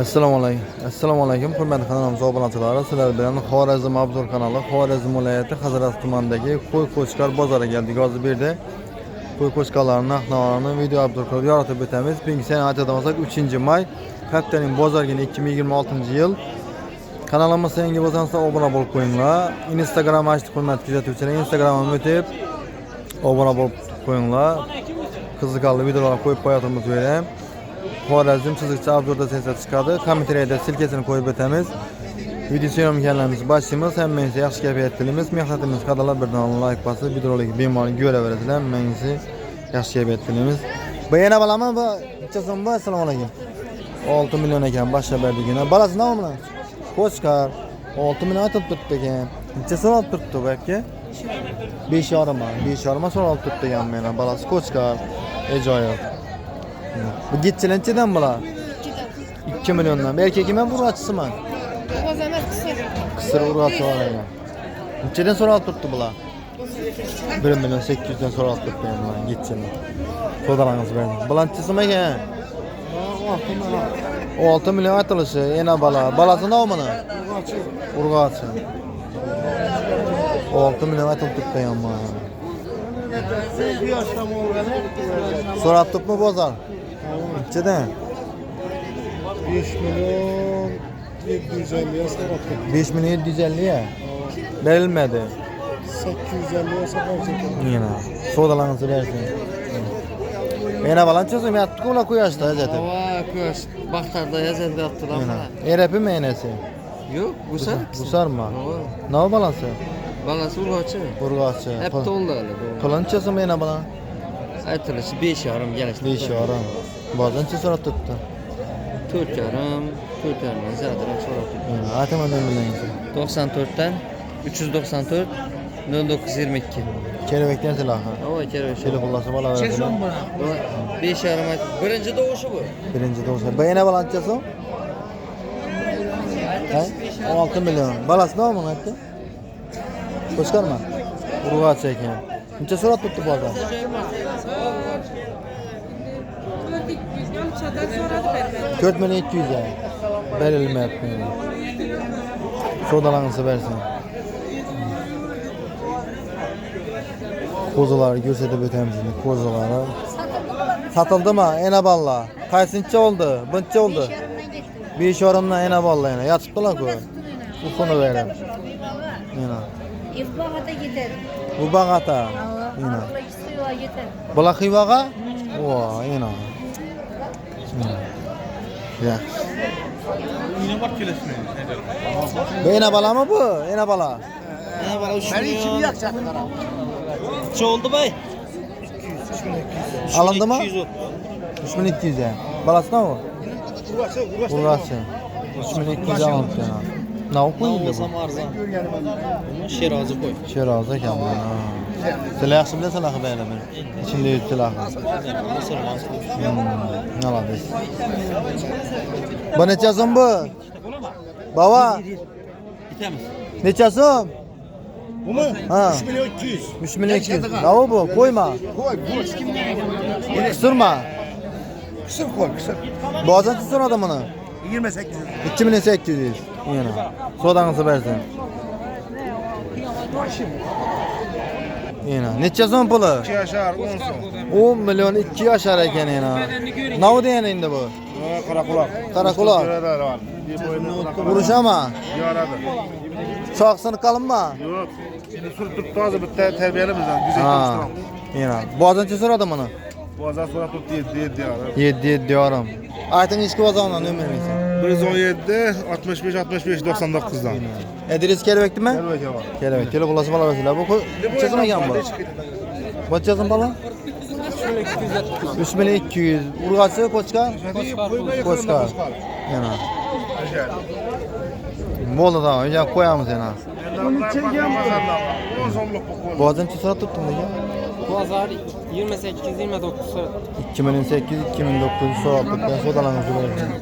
Assalomu alaykum. Hurmatli kanalimiz obunachilari, sizlar bilan Xorazm Obzor kanali Xorazm viloyati Qizilasiq tumanidagi qo'y qo'chqar bozoriga keldik. Hozir bu yerda qo'y qo'chqarlarning narx-navolarini video obzor qilib yoritib o'tamiz. Bugungi sana aytadigan 3-may haftaning bozorgini 2026-yil. Kanalimizga yangi bo'lsangiz obuna bo'lib qo'yinglar. Instagram ochdik hurmatli kuzatuvchilar. Instagramga o'tib obuna bo'lib qo'yinglar. Qiziqarli videolar qo'yib qo'yatimiz bu yerda. Xorazm chizikcha obzorda seslar chiqadi. Kommentariyada silkasini qo'yib o'tamiz. Video suyoramkanlarimiz başlaymiz. Hammangizga yaxshi kayfiyat tilaymiz. Mehnatimiz qadrlab birdan like bosib, videolarga bemalol ko'raverasizlar. Hammangizga yaxshi kayfiyat tilaymiz. Bu yana balami bu necha bu? Assalomu alaykum. 6 million ekan boshlab berdigina. Balasi nima bilan? Qo'chqar 6 million aytib turibdi ekan. Necha so'rab turibdi bu aka? 5,5 ma. 5,5 ma so'rab turibdi ekan mena. Balasi qo'chqar. Ajoyib. Bu gitchilanchidan bular? 2 milliondan. Erkakman urg'achisiman. O'zamas Qisir urg'achi bor ekan. Nechadan so'rab turibdi bular? 1 million 800 dan so'rab turibdi bular gitchini. Fotolarimiz berdi. Bulanchisi nima ekan? 6 million aytilishi, yana bala. Balasi nomini? Urg'achi. 6 million aytib turibdi hamma. So'rab turibmi bozor? Nechadan? 5 milyon 750'ye sattım. 5 million 750 ya. Berilmedi. 850'ye sattım. Yana. Sodalarınızı versin. Yana balançosu yattık ola kuyashda zaten. Hava kuyaş baktarda yazıldı yaptılar Yana. mı? Erepi mi enesi? Yok Gusar. Gusar mı? Hava. Ne balansı? Balası urgaçı. Urgağçı. Hep doldu öyle. Pılançosu mu yana balan? Aytılışı 5 yarım gelişti. 5 yaram. Bazen sorat tuttu. 4 yarım. 4 yarım zaten sonra tuttu. Yana. Atamadım bilen. 94'ten 394 0922. Kelebekten silahı. Hava kere şey. Telefonlası bala versin. 5 yarım ayt. Birinci doğuşu bu. Birinci doğuşu. Bayana balançosu? 6 milyon. Balası ne olmalı etti? Koşkar mı? Urgaç ekan. Necha so'rab turibdi bu odam? 4 milyon 200 ya. Berilmayapti. Sodalarınızı versin. Kozaları gösterib o'tamiz endi. Kozaları. Satıldı mı? Ena balla. Qaysinchi oldu? Buncha oldu? 5 yorumdan ena balla yana. Yatibdilar ku. Uxuni berib. Yana. İfbahata gider. Bu bag'ata. Yana. Suya gider. Bular xivaga? Vo, yana. Ya. Yine bak kilesine. Bu ena bala mı bu? Ena bala. Ne bana 3 Ben içimi milyon. yakacak. Kaç oldu bay? Alındı mı? 200 oldu. 3200 ya. Balası ne o? Urgaçı. Urgası. 3200 alındı yana. Ne o Ne koyuldu olsam arzan. Ama şerazi koy. bu? Şerazı ekan bu. Silah yaxshi bilan silahı beraman. İçinde yut silahı. Nasıl olmaz? Alades. Bu necha so'm bu? Baba, Bitemiz. necha so'm? Bu mu? Ha. 3 milyon 200. 3 milyon 200. Ne o bu? Koyma. Koy. Kısırma. Kısır koy kısır. Boğazançı son adamını. 28. 2 milyon 800. Yana. Sodanızı versin. Yana. Necha so'm puli? 2 yaşar 10 son. 10 milyon 2 yaşar ekan yana. Ne o degani endi bu? Karakulak. Karakulak. Uruşama. Yaradı. Çoğsını kalınma. Yok. Şimdi sürtüp taze bir terbiyeli bizden. Güzel Ha. konuşturam. Yana. Boğazançı son adamını. Bu azar sonra tut diye diyor. 7 diyorum. Aytın içki vazandan ömür müyüsün? 117 65 65 99'dan. Ediriz kelebekti mi? Gel bakayım abi. Kelebek. Kelebek bulası bala versinler. Bu kaçasın ekan bu? Kaçasın bala? 3 milyon 200. Urgası koçka? Koçka. Yana. Boldu tamam. Önce koyamız yana. Boğazançı sonra tuttun da ya. Pazar 28-29 saat. 2008 2009 sonra tuttuk. Ben sodalarınızı verdim.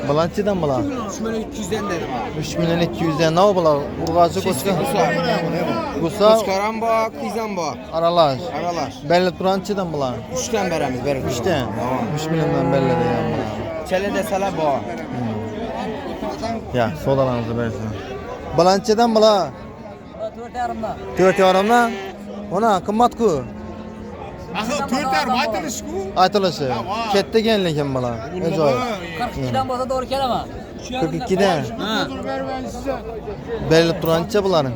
Balançıdan bular. 3200'den dedim abi. 3 milyon 200'den ne bular? Urgaçı koçka. Gusa Koçkaran bak, kıyzan bak. aralaş. Aralar. Belli turançıdan bular. 3'ten beremiz verir. 3'ten. 3 milyondan belli de yan bular. Çele de sala bak. Ya sodalarınızı versin. Balançıdan bular. 4 yarımda. 4 yarımdan. Ona kımmat ku. Aha 4 yarım aytılış ku. Aytılışı. Ketdi genlikin bular. Ne joy. 42'den basa doğru keleme. 42'den. Ha. Belli turançı buların.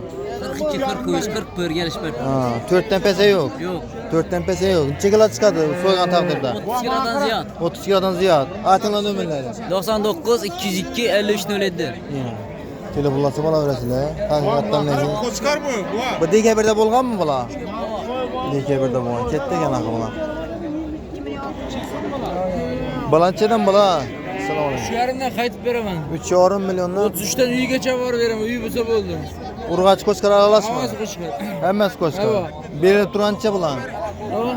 42, 43, 41 geliş bir. Ha, 4'ten pese yok. Yok. 4'ten pese yok. Çekila çıkardı soygan takdirde. 30 liradan ziyad. 30 kilodan ziyad. Atınla nömerleri. 99, 202, 53 07. Telefonlası bana öğresinler. Hakikaten ne? Koçkar mı? Bu. Bu dike birde bolgan mı bula? Dike birde bolgan. Ketdi gene akımlar. Balançeden bula. Selamünaleyküm. Şu yarından kayıt veremem. 3,5 milyondan 33'ten üyü geçe var veremem. Üyü bulsa oldu. Urgaç koçkar aralaşma. Havası kuşkar. Hemmes koçkar. Evet. Berilip turança bulan. Ama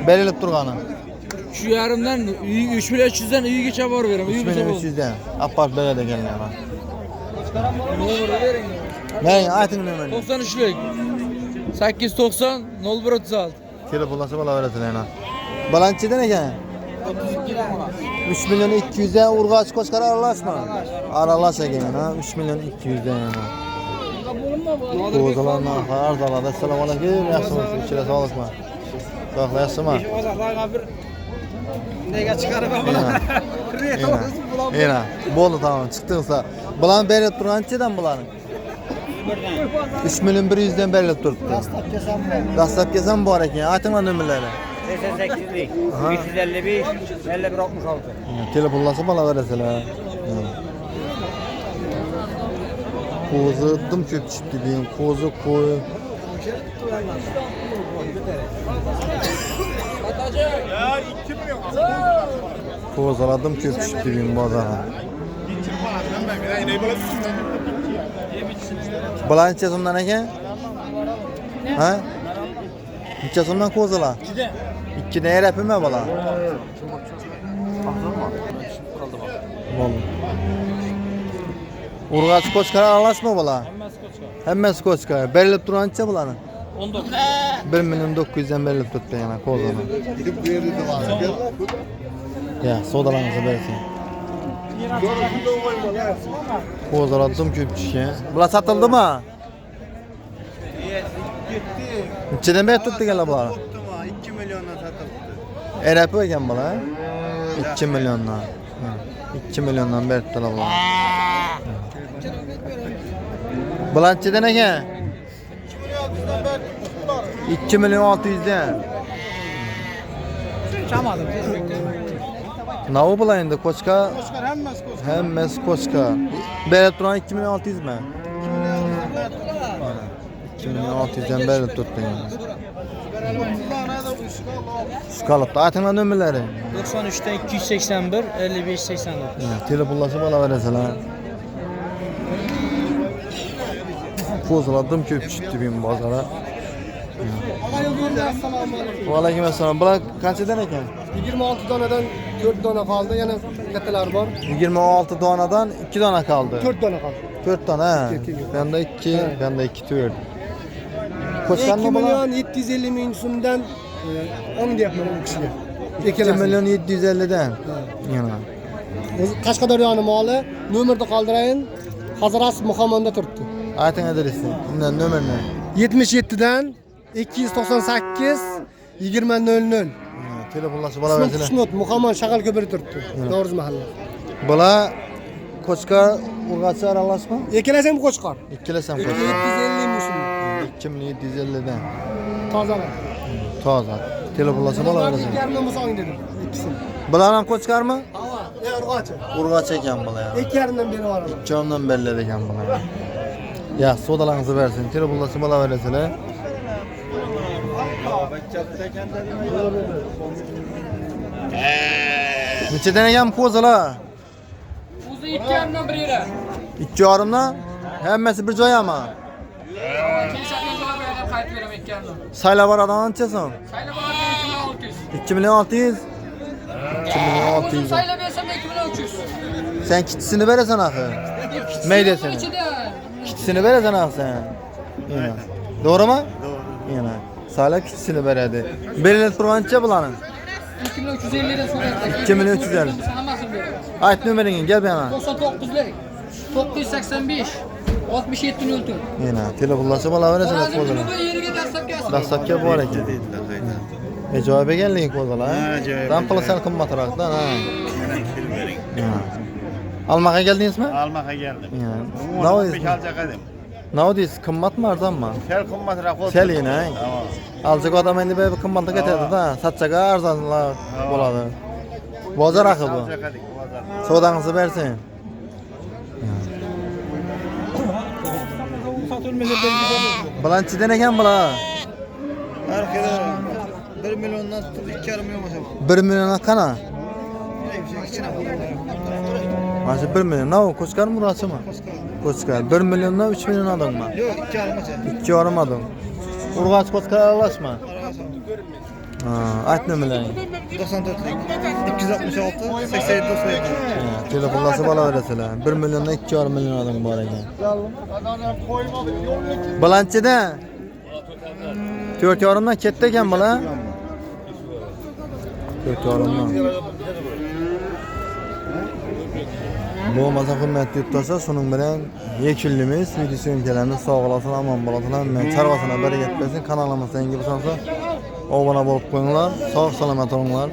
Berilip turganı. şu yarımdan 3.300'den üyü geçe var veremem. Üyü bulsa oldu. 3300'den. Apart böyle de gelin yana. Numara verin. Ne? Aytın nömerini. 93'lük. 890 0136. Telefonlası bana öğresinler yana. Balançeden eken? 3 milyon 200'e Urgaç koçkar aralaşma. Aralaş eken ha. 3 milyon 200'den yana. Kozalarına arzalada. Selamünaleyküm. Yaxşı olsun. İçine sağlık mı? Sağlık yaxşı mı? Nega çıkarıp Yine. Boldu tamam çıktınsa. Bulan berip turançıdan bulanın. 3 milyon 100'den berip turuptu. Dastap kesem bu araki. Atınla nömerleri. 88'lik, 355, 51 66. Telefonlası bana vereseler. Kozu dım çöp çıktı diyeyim. Kozu koy. Kozaladım çöp çıktı diyeyim bazara. Balan içesimden eken? Ha? İçesimden kozala. 2'de yer yapayım mı bala? Vallahi. Urgaç koçkar aralaşma bala. Hemmes koçkar. Berilip durança bulanın. 19. 1 milyon 900'den berilip tuttu yana kozana. Ya sodalarınızı versin. Kozaladım köpçüke. Bula satıldı mı? İçiden beri tuttu gene bula. 2 milyondan satıldı. Erapı eken bula. 2 milyondan. 2 milyondan beri tuttu bula. Bulançıdan eken? 2 milyon 600'den. Çamadım. Navu bulayındı koçka? Hemmes koçka. Beri turan 2 milyon 600 mi? 2 milyon 600'den beri tuttu yani. Şu kalıpta atına nömerleri. 93'ten 281, 55 89. Telefonlası bana vereseler. Kozaladım köp çıktı benim bazara. Aleyküm selam. Bırak kaçıdan eken? 26 donadan 4 dona kaldı. Yana kateler var. 26 donadan 2 dona kaldı. 4 dona kaldı. 4 tane he. İki. Bende 2, bende 2 tür. 2 Koçkan mı bana? milyon 750 bin üstünden 10 diye yapmadım bu kişiye. 2 milyon 750'den. Yana. Kaç kadar yani malı? Numerde kaldırayın. Hazaras Muhammed'de tuttu. Ayten adresi. Bundan nömer ne? 77'den 298 20.00. Telefonlası bana İsmet verseler. Kuşnot Muhammed Şakal Köprü tuttu. Doğruz mahalle. Bula koçka urgaçı aralaşma. Ekelesem koçkar. İkilesem koçka. 750 bin üstünde. 2 milyon 750'den. Taze. Taze. Telefonlası bana Bunlar verseler. ilk yarına mı dedim. İkisini. Bulanam koçkar mı? Urgaçı. Urgaç eken bula ya. İlk yarından beri var. Canımdan belli eken bula ya. Ya sodalarınızı versin. Telefonlası bana verseler. Neçeden eken kozala? Uzu 2 yarımdan bir yere. 2 yarımdan. Hemmesi bir joy ama. Keşke var veremem kayıt veremem 2 yarımdan. Sayla var adam ançasın. Sayla var 2 milyon 600. 2 milyon 600. 2 milyon 200. sayla versem 2300. Sen kitisini veresen axı. Meydesini. Kitisini veresen axı sen. Yine. Doğru mu? Doğru. Yine. Sayla kitisini veredi. Berilet turgança bulanın. 2350'den sonra. 2350. Sana nasıl veriyorum? Ayt numarini gel bana. 99'lar. 985. 67 04. Yine. Telefonlaşıp alaveresin. Lazım bunu yeriga dastlab gelsin. Dastlabki bor ekan. Javob berganliging qo'zg'ala. Ha, javob Dan puli sal qimmatroqdan, ha. Almaga keldingizmi? Almağa geldim. Ne o? 15 alacak edim. Ne o deysiz? Qimmatmi, arzonmi? Sel kummatıra koy. Sel yine, ha. Tamam. Alacak adam endi bir qimmatga ketadi da, satchaga arzonlar bo'ladi. Bozor axı bu. Alacak edik bozor. Savdangizni bersin. Bilanchidan ekan bular. Arkada 1 milyondan tutup 2,5 milyon olsa. 1 milyonga qana? Mana shu 1 milyon. Ne o? Ko'chkar murachimi? Ko'chkar. 1 milyondan 3 milyon odammi? Yok 2,5 olsa. 2,5 adam. Urg'och ko'chkar aralashma. Ha, ayt nimalar? 94'lik. 266 87 97. Telefonlashib olaverasizlar. 1 milyondan 2,5 milyon odam bor ekan. Bilanchida 4,5 dan ketdi ekan bular. 4,5 dan. Bo'lmasa hurmatli yurtdoshlar, shuning bilan yekunlimiz video syomkalarni sog' olasizlar, omon bo'lasizlar. Men charvasini barakat bersin. Kanalimizga yangi bo'lsangiz obuna bo'lib qo'yinglar. Sog' salomat bo'linglar.